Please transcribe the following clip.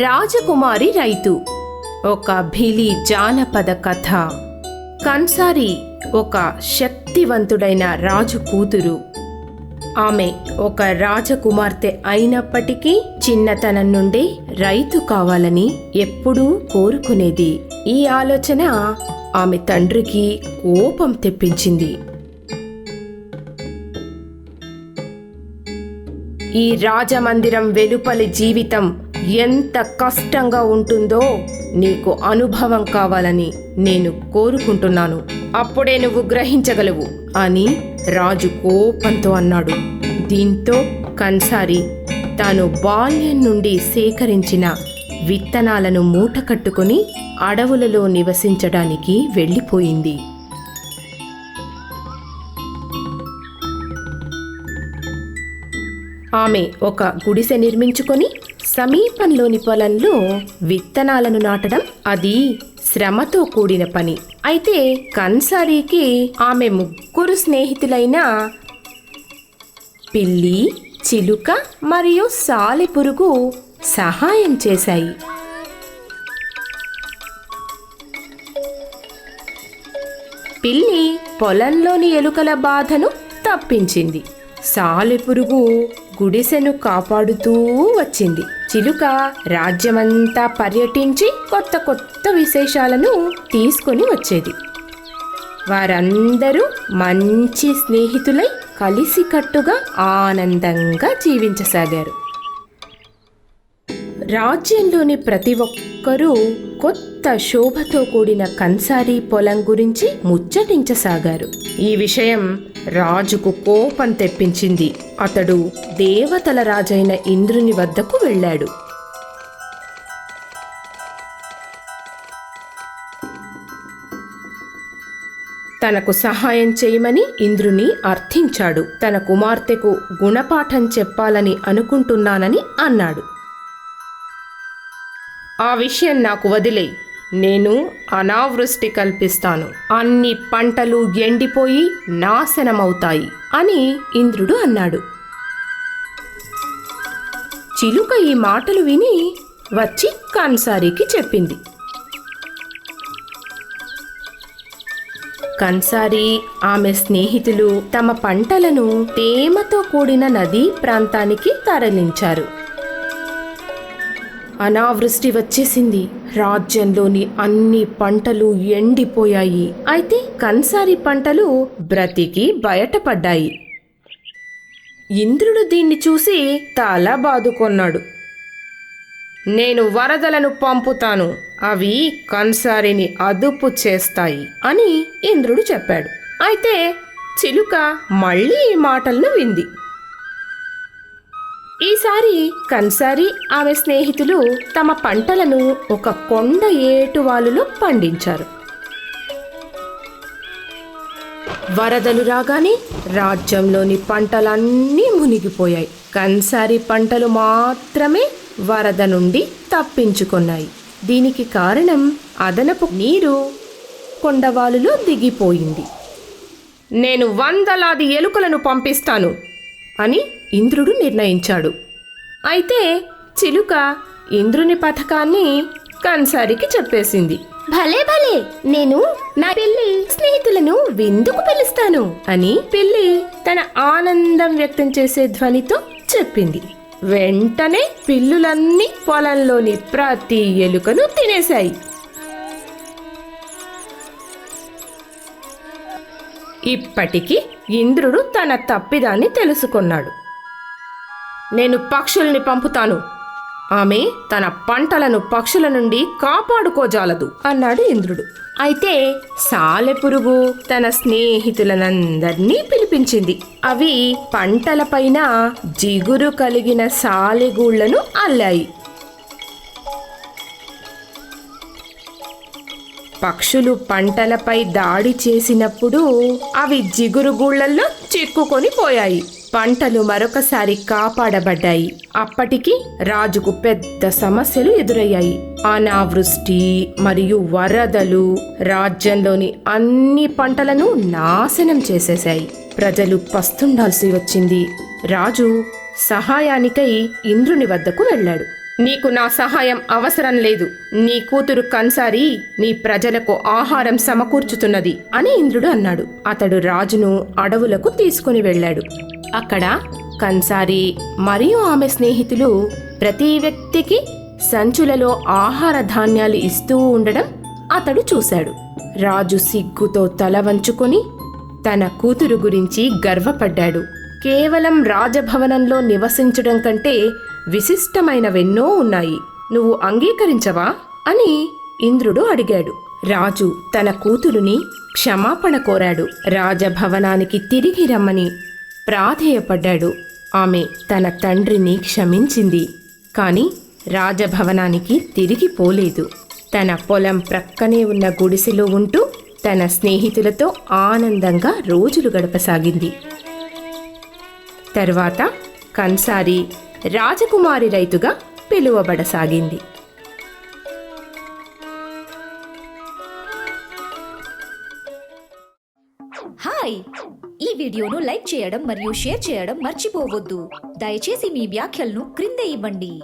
రాజకుమారి రైతు ఒక భిలి జానపద కథ. కన్సారి ఒక శక్తివంతుడైన రాజు కూతురు. ఆమె ఒక రాజకుమార్తె అయినప్పటికీ చిన్నతనం నుండే రైతు కావాలని ఎప్పుడూ కోరుకునేది. ఈ ఆలోచన ఆమె తండ్రికి కోపం తెప్పించింది. ఈ రాజమందిరం వెలుపలి జీవితం ఎంత కష్టంగా ఉంటుందో నీకు అనుభవం కావాలని నేను కోరుకుంటున్నాను. అప్పుడే నువ్వు గ్రహించగలవు అని రాజు కోపంతో అన్నాడు. దీంతో కన్సారి తాను బాల్యం నుండి సేకరించిన విత్తనాలను మూట కట్టుకుని అడవులలో నివసించడానికి వెళ్ళిపోయింది. ఆమె ఒక గుడిసె నిర్మించుకొని సమీపంలోని పొలంలో విత్తనాలను నాటడం అది శ్రమతో కూడిన పని. అయితే కన్సారీకి ఆమె ముగ్గురు స్నేహితులైన పిల్లి, చిలుక మరియు సాలెపురుగు సహాయం చేశాయి. పిల్లి పొలంలోని ఎలుకల బాధను తప్పించింది. సాలెపురుగు గుడిసెను కాపాడుతూ వచ్చింది. చిలుక రాజ్యమంతా పర్యటించి కొత్త కొత్త విశేషాలను తీసుకొని వచ్చేది. వారందరూ మంచి స్నేహితులై కలిసికట్టుగా ఆనందంగా జీవించసాగారు. రాజ్యంలోని ప్రతి ఒక్కరూ కొత్త శోభతో కూడిన కన్సారీ పొలం గురించి ముచ్చటించసాగారు. ఈ విషయం రాజుకు కోపం తెప్పించింది. అతడు దేవతల రాజైన ఇంద్రుని వద్దకు వెళ్ళాడు. తనకు సహాయం చేయమని ఇంద్రుని అర్థించాడు. తన కుమార్తెకు గుణపాఠం చెప్పాలని అనుకుంటున్నానని అన్నాడు. ఆ విషయం నాకు వదిలేయ్, నేను అనావృష్టి కల్పిస్తాను, అన్ని పంటలు ఎండిపోయి నాశనమవుతాయి అని ఇంద్రుడు అన్నాడు. చిలుక ఈ మాటలు విని వచ్చి కన్సారీకి చెప్పింది. కన్సారీ, ఆమె స్నేహితులు తమ పంటలను తేమతో కూడిన నదీ ప్రాంతానికి తరలించారు. అనావృష్టి వచ్చేసింది. రాజ్యంలోని అన్ని పంటలు ఎండిపోయాయి. అయితే కన్సారీ పంటలు బ్రతికి బయటపడ్డాయి. ఇంద్రుడు దీన్ని చూసి తల బాదుకొన్నాడు. నేను వరదలను పంపుతాను, అవి కన్సారీని అదుపు చేస్తాయి అని ఇంద్రుడు చెప్పాడు. అయితే చిలుక మళ్ళీ ఈ మాటలను వింది. ఈసారి కన్సారీ, ఆమె స్నేహితులు తమ పంటలను ఒక కొండ ఏటువాలులో పండించారు. వరదలు రాగానే రాజ్యంలోని పంటలన్నీ మునిగిపోయాయి. కన్సారీ పంటలు మాత్రమే వరద నుండి తప్పించుకున్నాయి. దీనికి కారణం అదనపు నీరు కొండవాలులో దిగిపోయింది. నేను వందలాది ఎలుకలను పంపిస్తాను అని ఇంద్రుడు నిర్ణయించాడు. అయితే చిలుక ఇంద్రుని పథకాన్ని కన్సారీకి చెప్పేసింది. భలే భలే, నేను నా పిల్లి స్నేహితులను విందుకు పిలుస్తాను అని పిల్లి తన ఆనందం వ్యక్తం చేసే ధ్వనితో చెప్పింది. వెంటనే పిల్లులన్నీ పొలంలోని ప్రతి ఎలుకను తినేశాయి. ఇప్పటికి ఇంద్రుడు తన తప్పిదాన్ని తెలుసుకున్నాడు. నేను పక్షుల్ని పంపుతాను, ఆమె తన పంటలను పక్షుల నుండి కాపాడుకోజాలదు అన్నాడు ఇంద్రుడు. అయితే సాలెపురుగు తన స్నేహితులనందరినీ పిలిపించింది. అవి పంటలపైన జిగురు కలిగిన సాలెగూళ్లను అల్లాయి. పక్షులు పంటలపై దాడి చేసినప్పుడు అవి జిగురుగుళ్లల్లో చిక్కుకొని పోయాయి. పంటలు మరొకసారి కాపాడబడ్డాయి. అప్పటికి రాజుకు పెద్ద సమస్యలు ఎదురయ్యాయి. అనావృష్టి మరియు వరదలు రాజ్యంలోని అన్ని పంటలను నాశనం చేసేశాయి. ప్రజలు పస్తుండాల్సి వచ్చింది. రాజు సహాయానికై ఇంద్రుని వద్దకు వెళ్ళాడు. నీకు నా సహాయం అవసరం లేదు. నీ కూతురు కన్సారి నీ ప్రజలకు ఆహారం సమకూర్చుతున్నది అని ఇంద్రుడు అన్నాడు. అతడు రాజును అడవులకు తీసుకుని వెళ్ళాడు. అక్కడ కన్సారి మరియు ఆమె స్నేహితులు ప్రతి వ్యక్తికి సంచులలో ఆహార ధాన్యాలు ఇస్తూ ఉండడం అతడు చూశాడు. రాజు సిగ్గుతో తల వంచుకొని తన కూతురు గురించి గర్వపడ్డాడు. కేవలం రాజభవనంలో నివసించడం కంటే విశిష్టమైనవెన్నో ఉన్నాయి. నువ్వు అంగీకరించవా అని ఇంద్రుడు అడిగాడు. రాజు తన కూతురుని క్షమాపణ కోరాడు. రాజభవనానికి తిరిగి రమ్మని ప్రాధేయపడ్డాడు. ఆమె తన తండ్రిని క్షమించింది. కాని రాజభవనానికి తిరిగి పోలేదు. తన పొలం ప్రక్కనే ఉన్న గుడిసెలో ఉంటూ తన స్నేహితులతో ఆనందంగా రోజులు గడపసాగింది. తరువాత కన్సారి రాజకుమారి రైతుగా పిలువబడసాగింది. హాయ్, ఈ వీడియోను లైక్ చేయడం మరియు షేర్ చేయడం మర్చిపోవద్దు. దయచేసి మీ వ్యాఖ్యలను క్రింద ఇవ్వండి.